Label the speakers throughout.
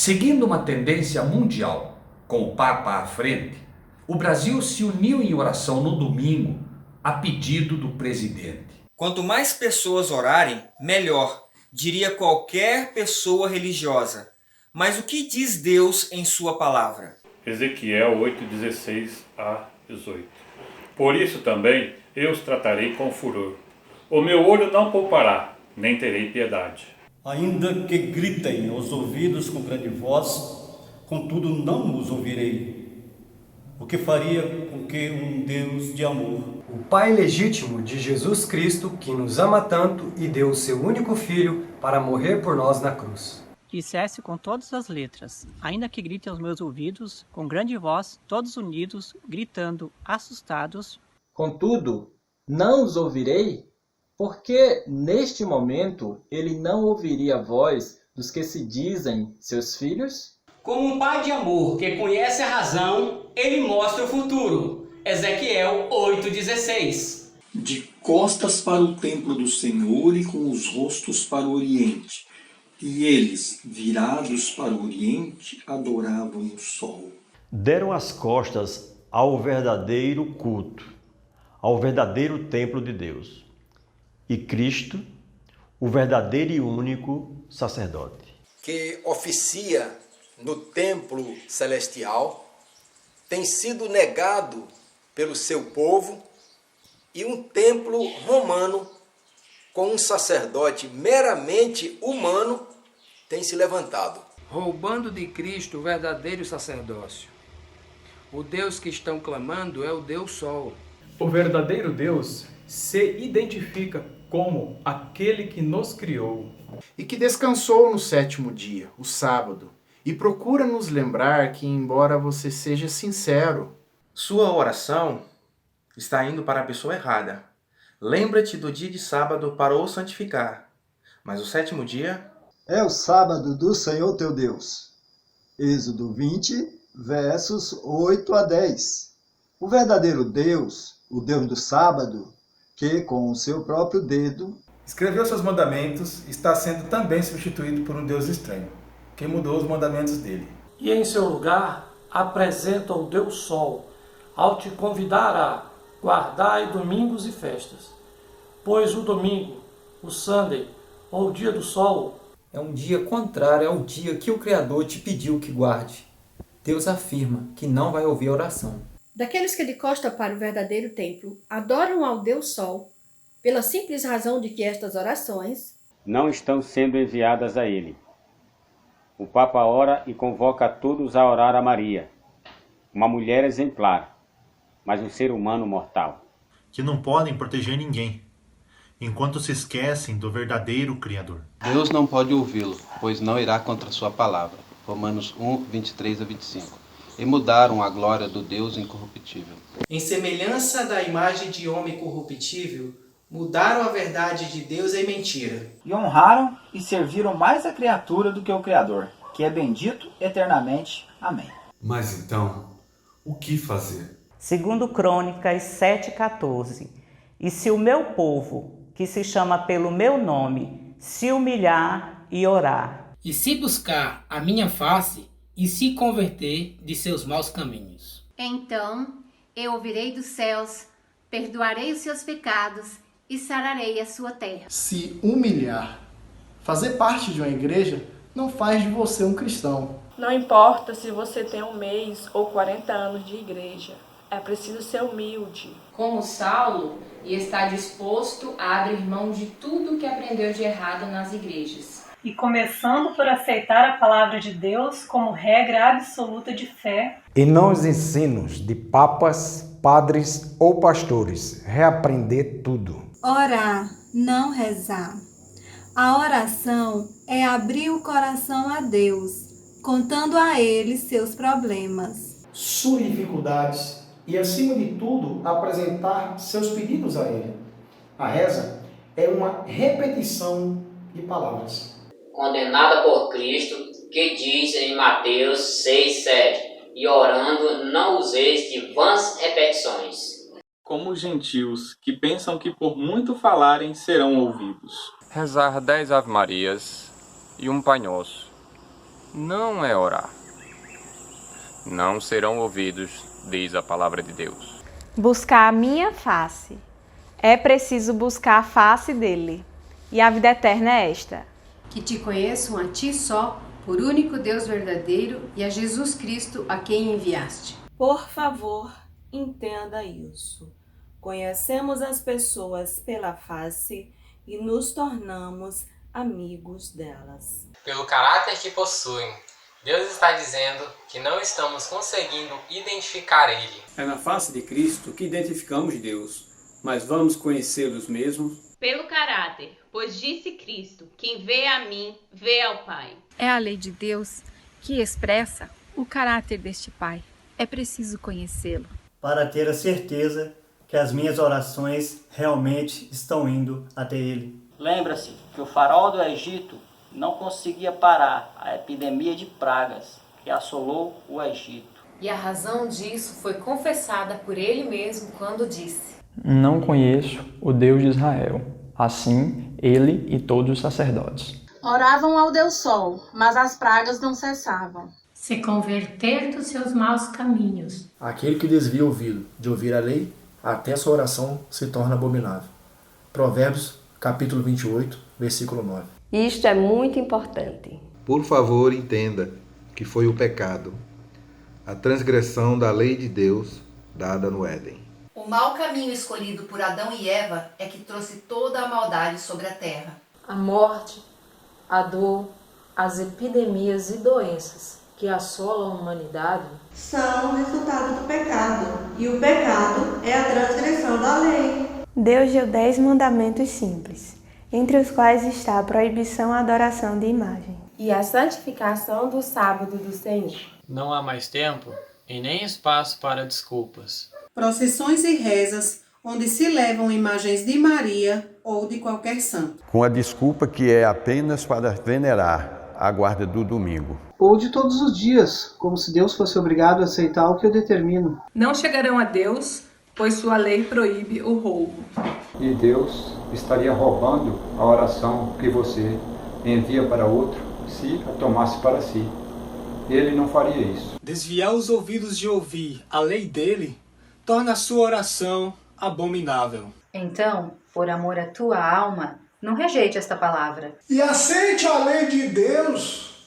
Speaker 1: Seguindo uma tendência mundial, com o Papa à frente, o Brasil se uniu em oração no domingo a pedido do presidente.
Speaker 2: Quanto mais pessoas orarem, melhor, diria qualquer pessoa religiosa. Mas o que diz Deus em sua palavra?
Speaker 3: Ezequiel 8:16 a 18. Por isso também eu os tratarei com furor. O meu olho não poupará, nem terei piedade.
Speaker 4: Ainda que gritem aos ouvidos com grande voz, contudo não os ouvirei. O que faria com que um Deus de amor,
Speaker 5: o Pai legítimo de Jesus Cristo, que nos ama tanto e deu o seu único Filho para morrer por nós na cruz,
Speaker 6: dissesse com todas as letras, ainda que gritem aos meus ouvidos, com grande voz, todos unidos, gritando, assustados:
Speaker 7: contudo, não os ouvirei? Porque neste momento ele não ouviria a voz dos que se dizem seus filhos?
Speaker 8: Como um pai de amor que conhece a razão, ele mostra o futuro. Ezequiel 8:16.
Speaker 9: De costas para o templo do Senhor e com os rostos para o oriente. E eles, virados para o oriente, adoravam o sol.
Speaker 10: Deram as costas ao verdadeiro culto, ao verdadeiro templo de Deus. E Cristo, o verdadeiro e único sacerdote,
Speaker 11: que oficia no templo celestial, tem sido negado pelo seu povo, e um templo romano com um sacerdote meramente humano tem se levantado,
Speaker 12: roubando de Cristo o verdadeiro sacerdócio. O Deus que estão clamando é o Deus Sol.
Speaker 13: O verdadeiro Deus se identifica como aquele que nos criou
Speaker 14: e que descansou no sétimo dia, o sábado, e procura nos lembrar que, embora você seja sincero,
Speaker 15: sua oração está indo para a pessoa errada. Lembra-te do dia de sábado para o santificar, mas o sétimo dia
Speaker 16: é o sábado do Senhor teu Deus. Êxodo 20, versos 8 a 10. O verdadeiro Deus, o Deus do sábado, que com o seu próprio dedo
Speaker 17: escreveu seus mandamentos, está sendo também substituído por um Deus estranho, que mudou os mandamentos dele.
Speaker 18: E em seu lugar apresenta o Deus Sol, ao te convidar a guardai domingos e festas. Pois o domingo, o Sunday, ou o dia do sol,
Speaker 19: é um dia contrário ao dia que o Criador te pediu que guarde. Deus afirma que não vai ouvir a oração
Speaker 20: daqueles que de costa para o verdadeiro templo adoram ao Deus Sol, pela simples razão de que estas orações
Speaker 21: não estão sendo enviadas a ele. O Papa ora e convoca a todos a orar a Maria, uma mulher exemplar, mas um ser humano mortal,
Speaker 22: que não podem proteger ninguém, enquanto se esquecem do verdadeiro Criador.
Speaker 23: Deus não pode ouvi-lo, pois não irá contra a sua palavra. Romanos 1, 23 a 25. E mudaram a glória do Deus incorruptível.
Speaker 24: Em semelhança da imagem de homem corruptível, mudaram a verdade de Deus em mentira.
Speaker 25: E honraram e serviram mais a criatura do que o Criador, que é bendito eternamente. Amém.
Speaker 26: Mas então, o que fazer?
Speaker 27: Segundo Crônicas 7,14. E se o meu povo, que se chama pelo meu nome, se humilhar e orar,
Speaker 8: e se buscar a minha face, e se converter de seus maus caminhos,
Speaker 28: então eu ouvirei dos céus, perdoarei os seus pecados e sararei a sua terra.
Speaker 29: Se humilhar. Fazer parte de uma igreja não faz de você um cristão.
Speaker 30: Não importa se você tem 1 mês ou 40 anos de igreja. É preciso ser humilde.
Speaker 31: Como Saulo, e está disposto a abrir mão de tudo que aprendeu de errado nas igrejas.
Speaker 32: E começando por aceitar a palavra de Deus como regra absoluta de fé.
Speaker 33: E não os ensinos de papas, padres ou pastores. Reaprender tudo.
Speaker 34: Orar, não rezar. A oração é abrir o coração a Deus, contando a Ele seus problemas,
Speaker 14: suas dificuldades e, acima de tudo, apresentar seus pedidos a Ele. A reza é uma repetição de palavras.
Speaker 35: Condenada por Cristo, que diz em Mateus 6,7, e orando não useis de vãs repetições.
Speaker 36: Como os gentios, que pensam que por muito falarem serão ouvidos.
Speaker 37: Rezar 10 Ave-Marias e um Pai Nosso.
Speaker 1: não é orar. Não serão ouvidos, diz a palavra de Deus.
Speaker 2: Buscar a minha face. É preciso buscar a face dele. E a vida eterna é esta:
Speaker 3: que te conheçam a ti só, por único Deus verdadeiro, e a Jesus Cristo, a quem enviaste.
Speaker 4: Por favor, entenda isso. Conhecemos as pessoas pela face e nos tornamos amigos delas.
Speaker 5: Pelo caráter que possuem, Deus está dizendo que não estamos conseguindo identificar Ele.
Speaker 6: É na face de Cristo que identificamos Deus, mas vamos conhecê-los mesmo?
Speaker 31: Pelo caráter, pois disse Cristo, quem vê a mim, vê ao Pai.
Speaker 7: É a lei de Deus que expressa o caráter deste Pai. É preciso conhecê-lo.
Speaker 9: Para ter a certeza que as minhas orações realmente estão indo até Ele.
Speaker 25: Lembra-se que o faraó do Egito não conseguia parar a epidemia de pragas que assolou o Egito.
Speaker 31: E a razão disso foi confessada por ele mesmo quando disse:
Speaker 10: Não conheço o Deus de Israel. Assim, ele e todos os sacerdotes
Speaker 11: oravam ao Deus Sol, mas as pragas não cessavam.
Speaker 12: Se converter dos seus maus caminhos.
Speaker 14: Aquele que desvia o ouvido de ouvir a lei, até sua oração se torna abominável. Provérbios, capítulo 28, versículo 9.
Speaker 13: Isto é muito importante.
Speaker 23: Por favor, entenda que foi o pecado, a transgressão da lei de Deus dada no Éden.
Speaker 15: O mau caminho escolhido por Adão e Eva é que trouxe toda a maldade sobre a terra.
Speaker 31: A morte, a dor, as epidemias e doenças que assolam a humanidade
Speaker 34: são resultado do pecado, e o pecado é a transgressão da lei.
Speaker 2: Deus deu 10 mandamentos simples, entre os quais está a proibição à adoração de imagem
Speaker 31: e a santificação do sábado do Senhor.
Speaker 16: Não há mais tempo e nem espaço para desculpas.
Speaker 34: Procissões e rezas onde se levam imagens de Maria ou de qualquer santo.
Speaker 17: Com a desculpa que é apenas para venerar a guarda do domingo.
Speaker 29: Ou de todos os dias, como se Deus fosse obrigado a aceitar o que eu determino.
Speaker 30: Não chegarão a Deus, pois sua lei proíbe o roubo.
Speaker 18: E Deus estaria roubando a oração que você envia para outro se a tomasse para si. Ele não faria isso.
Speaker 37: Desviar os ouvidos de ouvir a lei dele torna a sua oração abominável.
Speaker 3: Então, por amor à tua alma, não rejeite esta palavra.
Speaker 38: E aceite a lei de Deus,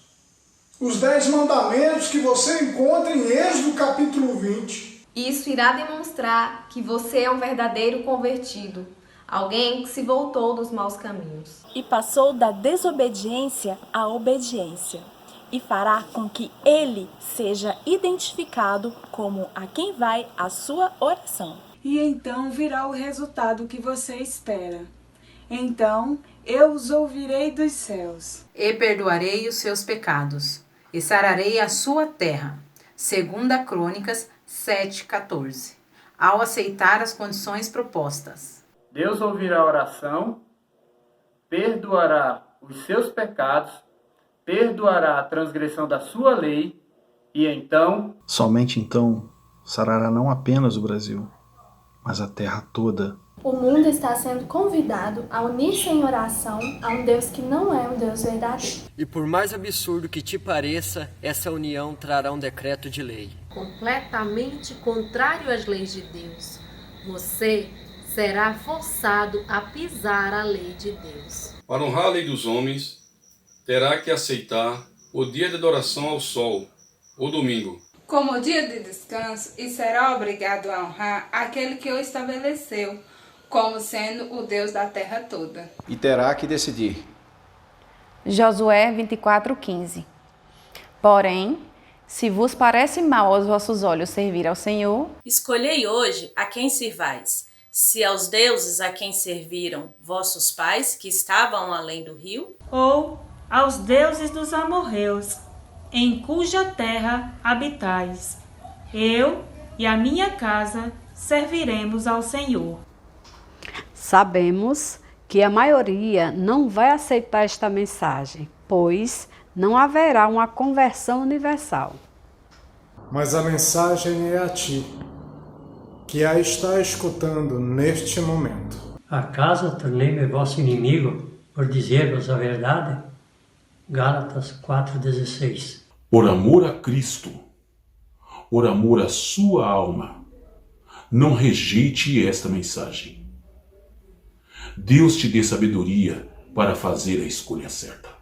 Speaker 38: os 10 mandamentos que você encontra em Êxodo capítulo 20.
Speaker 31: Isso irá demonstrar que você é um verdadeiro convertido, alguém que se voltou dos maus caminhos.
Speaker 32: E passou da desobediência à obediência, e fará com que ele seja identificado como a quem vai a sua oração.
Speaker 30: E então virá o resultado que você espera. Então eu os ouvirei dos céus.
Speaker 3: E perdoarei os seus pecados, e sararei a sua terra. 2 Crônicas 7:14. Ao aceitar as condições propostas.
Speaker 39: Deus ouvirá a oração, perdoará os seus pecados, perdoará a transgressão da sua lei, e então...
Speaker 29: Somente então sarará não apenas o Brasil, mas a terra toda.
Speaker 32: O mundo está sendo convidado a unir-se em oração a um Deus que não é um Deus verdadeiro.
Speaker 39: E por mais absurdo que te pareça, essa união trará um decreto de lei.
Speaker 3: Completamente contrário às leis de Deus. Você será forçado a pisar a lei de Deus.
Speaker 40: Para honrar a lei dos homens, terá que aceitar o dia de adoração ao sol, o domingo,
Speaker 30: como dia de descanso, e será obrigado a honrar aquele que o estabeleceu, como sendo o Deus da terra toda.
Speaker 29: E terá que decidir.
Speaker 2: Josué 24:15. Porém, se vos parece mal aos vossos olhos servir ao Senhor,
Speaker 32: escolhei hoje a quem servais, se aos deuses a quem serviram vossos pais que estavam além do rio,
Speaker 30: ou aos deuses dos amorreus, em cuja terra habitais. Eu e a minha casa serviremos ao Senhor.
Speaker 2: sabemos que a maioria não vai aceitar esta mensagem, pois não haverá uma conversão universal.
Speaker 41: Mas a mensagem é a ti, que a está escutando neste momento.
Speaker 42: Acaso tornei-me vosso inimigo por dizer-vos a verdade? Gálatas 4,16.
Speaker 1: Por amor a Cristo, por amor à sua alma, não rejeite esta mensagem. Deus te dê sabedoria para fazer a escolha certa.